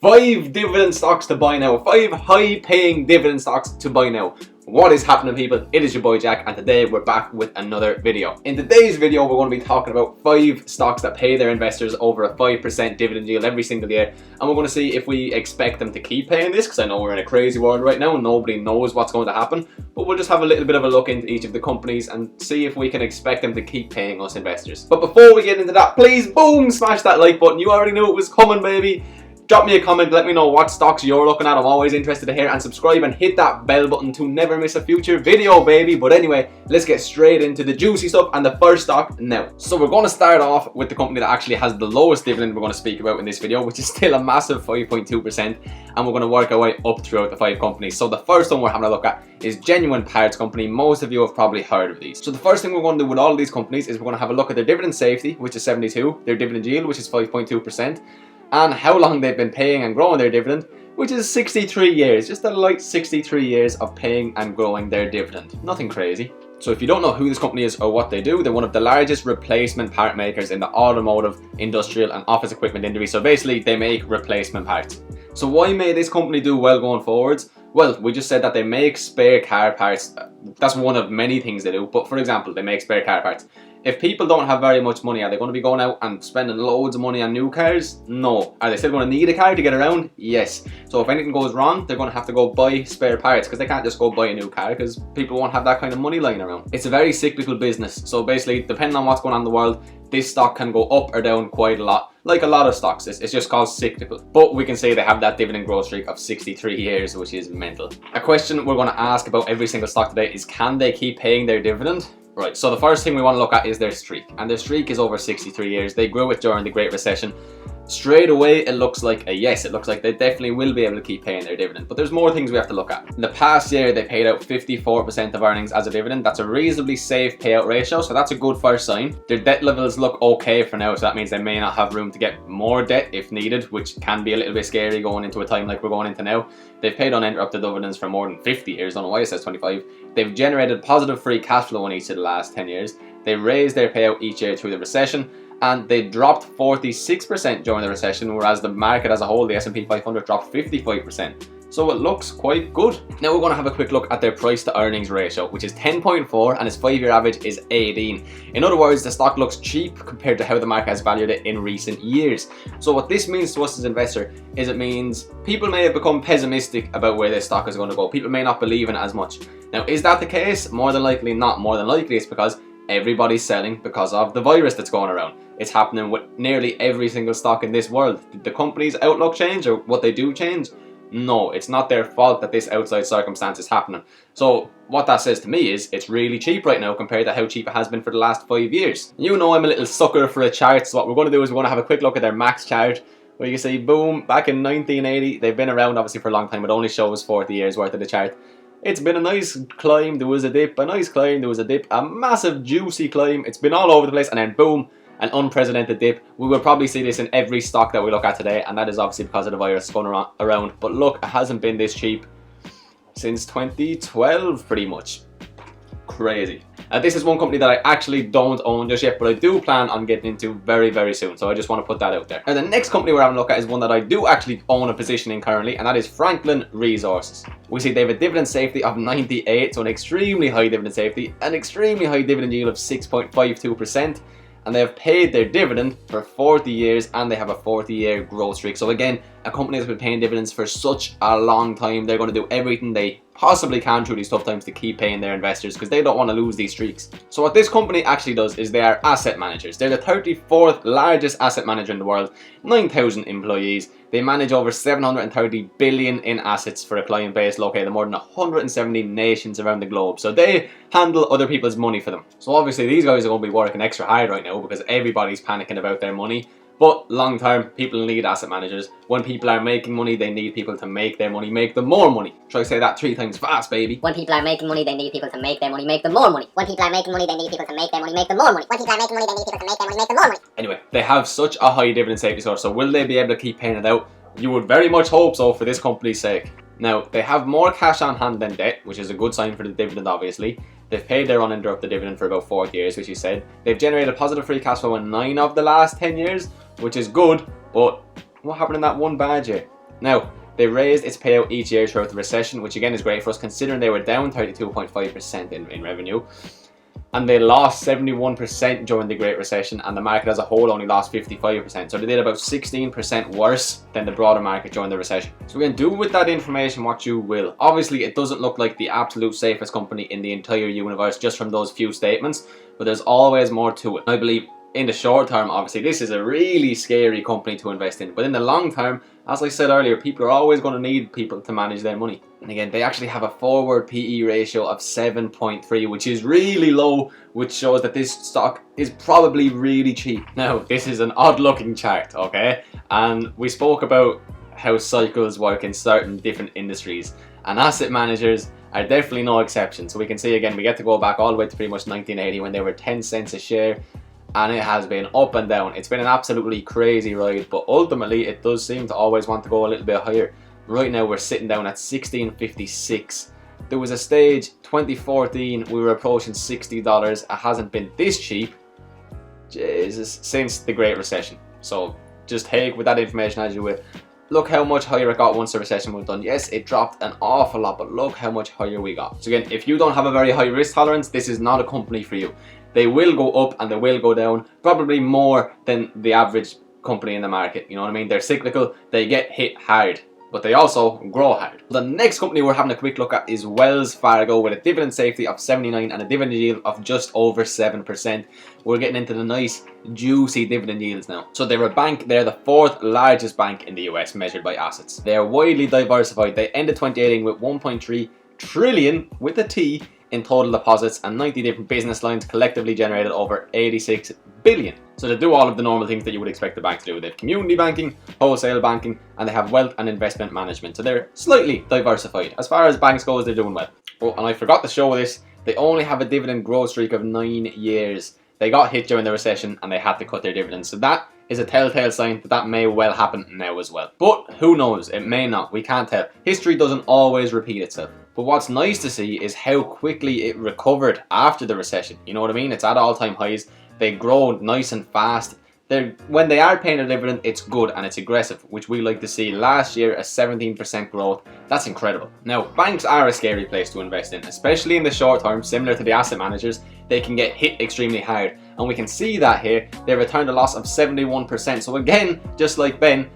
5 dividend stocks to buy now. 5 high-paying dividend stocks to buy now. What is happening, people? It is your boy Jack, and today we're back with another video. In today's video, we're going to be talking about 5 stocks that pay their investors over a 5% dividend yield every single year, and we're going to see if we expect them to keep paying this, because I know we're in a crazy world right now and nobody knows what's going to happen, but we'll just have a little bit of a look into each of the companies and see if we can expect them to keep paying us investors. But before we get into that, please, boom, smash that like button. You already knew it was coming, baby. Drop me a comment, let me know what stocks you're looking at. I'm always interested to hear, and subscribe and hit that bell button to never miss a future video, baby. But anyway, let's get straight into the juicy stuff and the first stock now. So we're going to start off with the company that actually has the lowest dividend we're going to speak about in this video, which is still a massive 5.2%, and we're going to work our way up throughout the 5 companies. So the first one we're having a look at is Genuine Parts Company. Most of you have probably heard of these. So the first thing we're going to do with all of these companies is we're going to have a look at their dividend safety, which is 72, their dividend yield, which is 5.2%, and how long they've been paying and growing their dividend, which is 63 years. Just a light 63 years of paying and growing their dividend. Nothing crazy. So if you don't know who this company is or what they do, they're one of the largest replacement part makers in the automotive, industrial and office equipment industry. So basically they make replacement parts. So why may this company do well going forwards? Well, we just said that they make spare car parts. That's one of many things they do. But for example, they make spare car parts. If people don't have very much money, are they going to be going out and spending loads of money on new cars? No. Are they still going to need a car to get around? Yes. So if anything goes wrong, they're going to have to go buy spare parts, because they can't just go buy a new car because people won't have that kind of money lying around. It's a very cyclical business. So basically, depending on what's going on in the world, this stock can go up or down quite a lot. Like a lot of stocks, it's just called cyclical. But we can say they have that dividend growth streak of 63 years, which is mental. A question we're going to ask about every single stock today is, can they keep paying their dividend? Right, so the first thing we want to look at is their streak, and their streak is over 63 years. They grew it during the Great Recession. Straight away, it looks like a yes. It looks like they definitely will be able to keep paying their dividend. But there's more things we have to look at. In the past year, they paid out 54% of earnings as a dividend. That's a reasonably safe payout ratio, so that's a good first sign. Their debt levels look okay for now, so that means they may not have room to get more debt if needed, which can be a little bit scary going into a time like we're going into now. They've paid uninterrupted dividends for more than 50 years. I don't know why it says 25. They've generated positive free cash flow in each of the last 10 years. They raised their payout each year through the recession, and they dropped 46% during the recession, whereas the market as a whole, the S&P 500, dropped 55%. So it looks quite good. Now we're going to have a quick look at their price to earnings ratio, which is 10.4, and its 5-year average is 18. In other words, the stock looks cheap compared to how the market has valued it in recent years. So what this means to us as investors is, it means people may have become pessimistic about where this stock is going to go. People may not believe in it as much. Now, is that the case? More than likely not. More than likely it's because everybody's selling because of the virus that's going around. It's happening with nearly every single stock in this world. Did the company's outlook change, or what they do change? No, it's not their fault that this outside circumstance is happening. So what that says to me is, it's really cheap right now compared to how cheap it has been for the last 5 years. You know I'm a little sucker for a chart, so what we're going to do is we're going to have a quick look at their max chart, where you can see, boom, back in 1980, they've been around obviously for a long time. It only shows 40 years worth of the chart. It's been a nice climb, there was a dip, a nice climb, there was a dip, a massive juicy climb. It's been all over the place, and then boom, an unprecedented dip. We will probably see this in every stock that we look at today, and that is obviously because of the virus going around. But look, it hasn't been this cheap since 2012 pretty much. Crazy. This is one company that I actually don't own just yet, but I do plan on getting into very, very soon. So I just want to put that out there. Now the next company we're having a look at is one that I do actually own a position in currently, and that is Franklin Resources. We see they have a dividend safety of 98, so an extremely high dividend safety, an extremely high dividend yield of 6.52%. And they have paid their dividend for 40 years, and they have a 40-year growth streak. So again, a company that's been paying dividends for such a long time, they're going to do everything they possibly can through these tough times to keep paying their investors, because they don't want to lose these streaks. So what this company actually does is they are asset managers. They're the 34th largest asset manager in the world, 9,000 employees. They manage over 730 billion in assets for a client base located in more than 170 nations around the globe. So they handle other people's money for them. So obviously these guys are going to be working extra hard right now because everybody's panicking about their money. But long term, people need asset managers. When people are making money, they need people to make their money, make them more money. Try to say that 3 times fast, baby. When people are making money, they need people to make their money, make them more money. When people are making money, they need people to make their money, make them more money. When people are making money, they need people to make their money, make them more money. Anyway, they have such a high dividend safety score, so will they be able to keep paying it out? You would very much hope so for this company's sake. Now, they have more cash on hand than debt, which is a good sign for the dividend, obviously. They've paid their uninterrupted dividend for about 40 years, which you said. They've generated positive free cash flow in 9 of the last 10 years, which is good, but what happened in that one bad year? Now, they raised its payout each year throughout the recession, which again is great for us considering they were down 32.5% in revenue. And they lost 71% during the Great Recession, and the market as a whole only lost 55%. So they did about 16% worse than the broader market during the recession. So again, do with that information what you will. Obviously, it doesn't look like the absolute safest company in the entire universe just from those few statements, but there's always more to it. I believe in the short term, obviously, this is a really scary company to invest in. But in the long term, as I said earlier, people are always going to need people to manage their money. And again, they actually have a forward PE ratio of 7.3, which is really low, which shows that this stock is probably really cheap. Now, this is an odd looking chart, okay? And we spoke about how cycles work in certain different industries, and asset managers are definitely no exception. So we can see again, we get to go back all the way to pretty much 1980 when they were 10 cents a share. And it has been up and down. It's been an absolutely crazy ride, but ultimately it does seem to always want to go a little bit higher. Right now we're sitting down at 16.56. There was a stage, 2014, we were approaching $60. It hasn't been this cheap, Jesus, since the Great Recession. So just take with that information as you will. Look how much higher it got once the recession was done. Yes, it dropped an awful lot, but look how much higher we got. So again, if you don't have a very high risk tolerance, this is not a company for you. They will go up and they will go down, probably more than the average company in the market. You know what I mean? They're cyclical, they get hit hard, but they also grow hard. The next company we're having a quick look at is Wells Fargo with a dividend safety of 79 and a dividend yield of just over 7%. We're getting into the nice, juicy dividend yields now. So they're a bank, they're the 4th largest bank in the US measured by assets. They're widely diversified. They ended 2018 with 1.3 trillion with a T in total deposits, and 90 different business lines collectively generated over 86 billion. So they do all of the normal things that you would expect the bank to do. They have community banking, wholesale banking, and they have wealth and investment management. So they're slightly diversified. As far as banks goes, they're doing well. Oh, and I forgot to show this. They only have a dividend growth streak of 9 years. They got hit during the recession and they had to cut their dividends. So that is a telltale sign that that may well happen now as well. But who knows? It may not. We can't tell. History doesn't always repeat itself. But what's nice to see is how quickly it recovered after the recession. You know what I mean? It's at all-time highs. They grow nice and fast. When they are paying a dividend, it's good and it's aggressive, which we like to see. Last year, a 17% growth. That's incredible. Now, banks are a scary place to invest in, especially in the short term. Similar to the asset managers, they can get hit extremely hard. And we can see that here. They returned a loss of 71%. So again, just like Ben,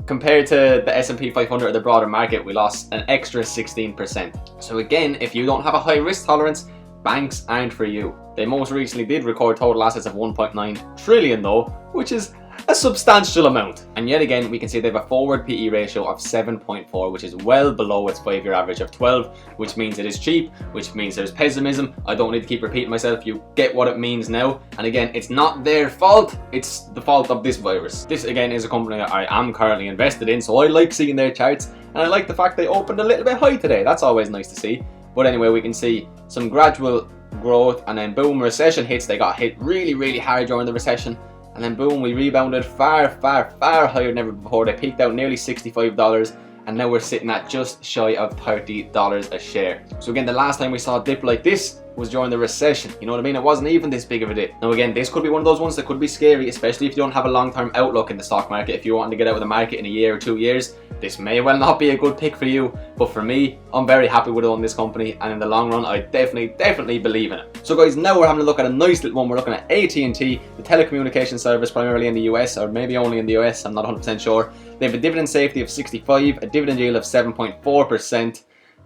compared to the S&P 500 or the broader market, we lost an extra 16%. So again, if you don't have a high risk tolerance, banks aren't for you. They most recently did record total assets of 1.9 trillion though, which is a substantial amount. And yet again, we can see they have a forward PE ratio of 7.4, which is well below its 5-year average of 12, which means it is cheap, which means there's pessimism. I don't need to keep repeating myself. You get what it means now. And again, it's not their fault. It's the fault of this virus. This again is a company that I am currently invested in, so I like seeing their charts. And I like the fact they opened a little bit high today. That's always nice to see. But anyway, we can see some gradual growth, and then boom, recession hits. They got hit really, really hard during the recession. And then boom, we rebounded far, far, far higher than ever before. They peaked out nearly $65, and now we're sitting at just shy of $30 a share. So again, the last time we saw a dip like this was during the recession. You know what I mean? It wasn't even this big of a dip. Now again, this could be one of those ones that could be scary, especially if you don't have a long-term outlook in the stock market. If you're wanting to get out of the market in a year or 2 years, this may well not be a good pick for you. But for me, I'm very happy with owning this company, and in the long run, I definitely believe in it. So guys, now we're having a look at a nice little one. We're looking at AT&T, the telecommunication service primarily in the US, or maybe only in the US, I'm not 100% sure. They have a dividend safety of 65, a dividend yield of 7.4%, and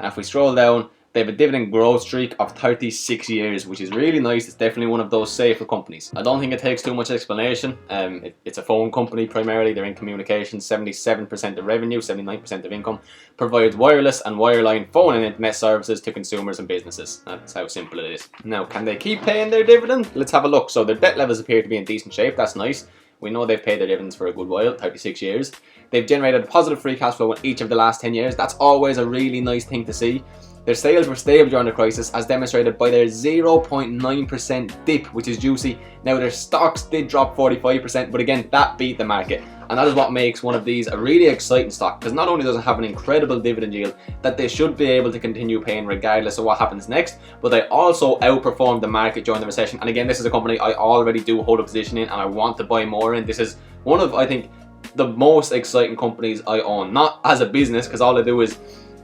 if we scroll down, they have a dividend growth streak of 36 years, which is really nice. It's definitely one of those safer companies. I don't think it takes too much explanation. It's a phone company primarily. They're in communications. 77% of revenue, 79% of income, provides wireless and wireline phone and internet services to consumers and businesses. That's how simple it is. Now, can they keep paying their dividend? Let's have a look. So their debt levels appear to be in decent shape. That's nice. We know they've paid their dividends for a good while, 36 years. They've generated a positive free cash flow in each of the last 10 years. That's always a really nice thing to see. Their sales were stable during the crisis, as demonstrated by their 0.9% dip, which is juicy. Now their stocks did drop 45%, but again, that beat the market. And that is what makes one of these a really exciting stock, because not only does it have an incredible dividend yield that they should be able to continue paying regardless of what happens next, but they also outperformed the market during the recession. And again, this is a company I already do hold a position in and I want to buy more in. This is one of, I think, the most exciting companies I own. Not as a business, because all I do is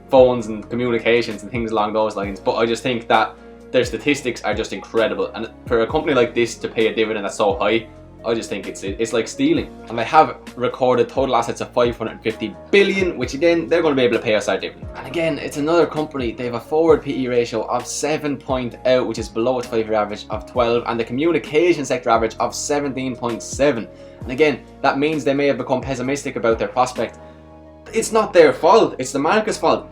phones and communications and things along those lines, but I just think that their statistics are just incredible, and for a company like this to pay a dividend that's so high, I just think it's like stealing. And they have recorded total assets of 550 billion, which again, they're going to be able to pay us our dividend. And again, it's another company. They have a forward PE ratio of 7.0, which is below its 5-year average of 12, and the communication sector average of 17.7. And again, that means they may have become pessimistic about their prospect. It's not their fault. It's the market's fault.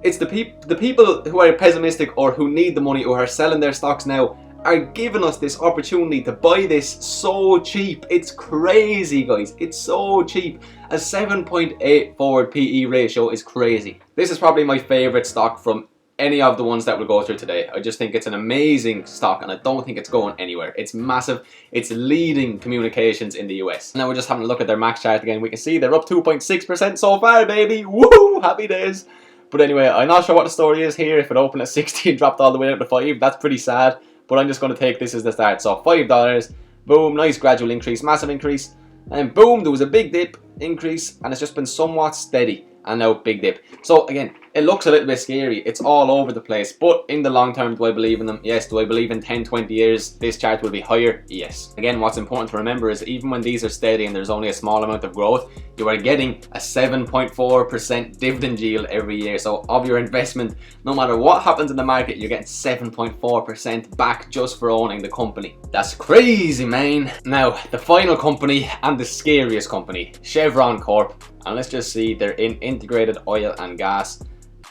It's the people who are pessimistic or who need the money, who are selling their stocks now, are giving us this opportunity to buy this so cheap. It's crazy, guys. It's so cheap. A 7.8 forward PE ratio is crazy. This is probably my favorite stock from any of the ones that we'll go through today. I just think it's an amazing stock, and I don't think it's going anywhere. It's massive. It's leading communications in the US. Now we're just having a look at their max chart again. We can see they're up 2.6% so far, baby. Woohoo! Happy days. But anyway, I'm not sure what the story is here. If it opened at 60 and dropped all the way up to 5, that's pretty sad. But I'm just going to take this as the start. So $5, boom, nice gradual increase, massive increase, and boom, there was a big dip, increase, and it's just been somewhat steady, and now big dip. So again, it looks a little bit scary. It's all over the place, but in the long term, do I believe in them? Yes. Do I believe in 10, 20 years this chart will be higher? Yes. Again, what's important to remember is even when these are steady and there's only a small amount of growth, you are getting a 7.4% dividend yield every year. So of your investment, no matter what happens in the market, you're getting 7.4% back just for owning the company. That's crazy, man. Now, the final company and the scariest company, Chevron Corp. And let's just see, they're in integrated oil and gas.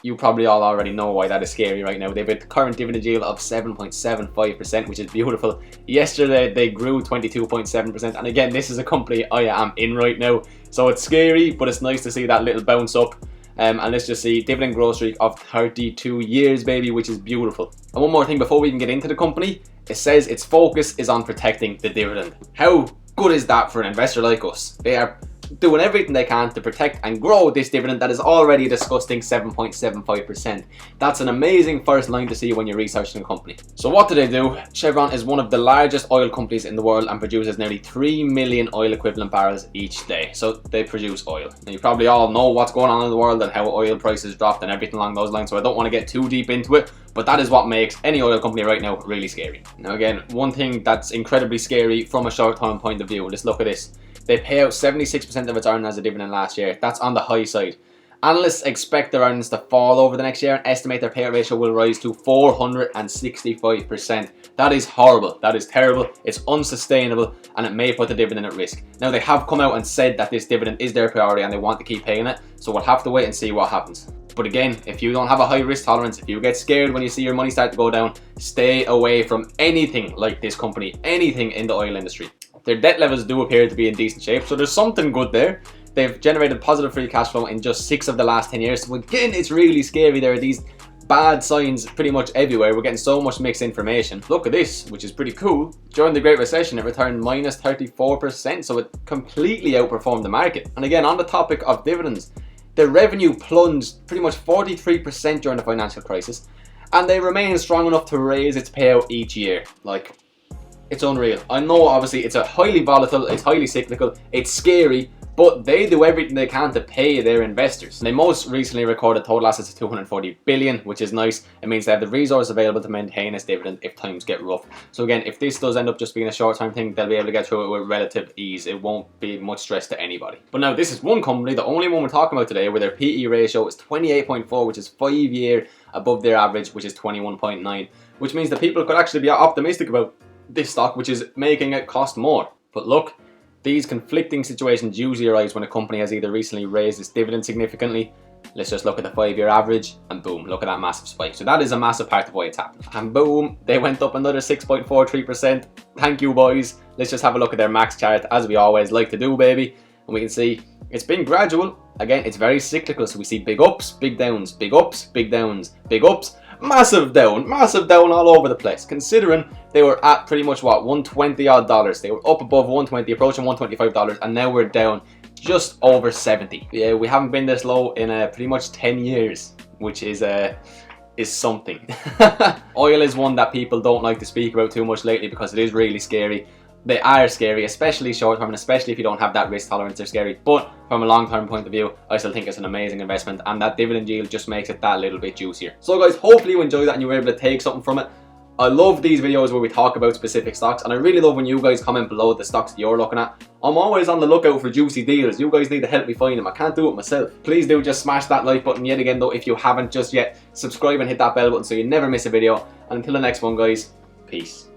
You probably all already know why that is scary right now. They have a current dividend yield of 7.75%, which is beautiful. Yesterday, they grew 22.7%. And again, this is a company I am in right now. So it's scary, but it's nice to see that little bounce up. And let's just see, dividend growth streak of 32 years, baby, which is beautiful. And one more thing before we even get into the company. It says its focus is on protecting the dividend. How good is that for an investor like us? They are doing everything they can to protect and grow this dividend that is already a disgusting 7.75%. That's an amazing first line to see when you're researching a company. So what do they do? Chevron is one of the largest oil companies in the world and produces nearly 3 million oil equivalent barrels each day. So they produce oil. Now you probably all know what's going on in the world and how oil prices dropped and everything along those lines, so I don't want to get too deep into it, but that is what makes any oil company right now really scary. Now again, one thing that's incredibly scary from a short-term point of view, let's look at this. They pay out 76% of its earnings as a dividend last year. That's on the high side. Analysts expect their earnings to fall over the next year and estimate their payout ratio will rise to 465%. That is horrible. That is terrible. It's unsustainable and it may put the dividend at risk. Now they have come out and said that this dividend is their priority and they want to keep paying it. So we'll have to wait and see what happens. But again, if you don't have a high risk tolerance, if you get scared when you see your money start to go down, stay away from anything like this company, anything in the oil industry. Their debt levels do appear to be in decent shape, so there's something good there. They've generated positive free cash flow in just 6 of the last 10 years. So again, it's really scary. There are these bad signs pretty much everywhere. We're getting so much mixed information. Look at this, which is pretty cool. During the Great Recession, it returned minus 34%, so it completely outperformed the market. And again, on the topic of dividends, their revenue plunged pretty much 43% during the financial crisis, and they remain strong enough to raise its payout each year. Like, it's unreal. I know obviously it's a highly volatile, it's highly cyclical, it's scary, but they do everything they can to pay their investors. They most recently recorded total assets of 240 billion, which is nice. It means they have the resource available to maintain its dividend if times get rough. So again, if this does end up just being a short-term thing, they'll be able to get through it with relative ease. It won't be much stress to anybody. But now this is one company, the only one we're talking about today, where their PE ratio is 28.4, which is 5-year above their average, which is 21.9, which means that people could actually be optimistic about this stock, which is making it cost more. But look, these conflicting situations usually arise when a company has either recently raised its dividend significantly. Let's just look at the 5-year average and boom, look at that massive spike. So that is a massive part of why it's happened. And boom, they went up another 6.43%. Thank you, boys. Let's just have a look at their max chart, as we always like to do, baby. And we can see it's been gradual. Again, it's very cyclical, so we see big ups, big downs, big ups, big downs, big ups, massive down all over the place. Considering they were at pretty much what, 120 odd dollars. They were up above 120, approaching $125, and now we're down just over 70. Yeah, we haven't been this low in pretty much 10 years, which is something. Oil is one that people don't like to speak about too much lately because it is really scary. They are scary, especially short term, and especially if you don't have that risk tolerance, they're scary. But from a long term point of view, I still think it's an amazing investment, and that dividend yield just makes it that little bit juicier. So guys, hopefully you enjoyed that and you were able to take something from it. I love these videos where we talk about specific stocks, and I really love when you guys comment below the stocks that you're looking at. I'm always on the lookout for juicy deals. You guys need to help me find them. I can't do it myself. Please do just smash that like button yet again though if you haven't just yet. Subscribe and hit that bell button so you never miss a video. And until the next one guys, peace.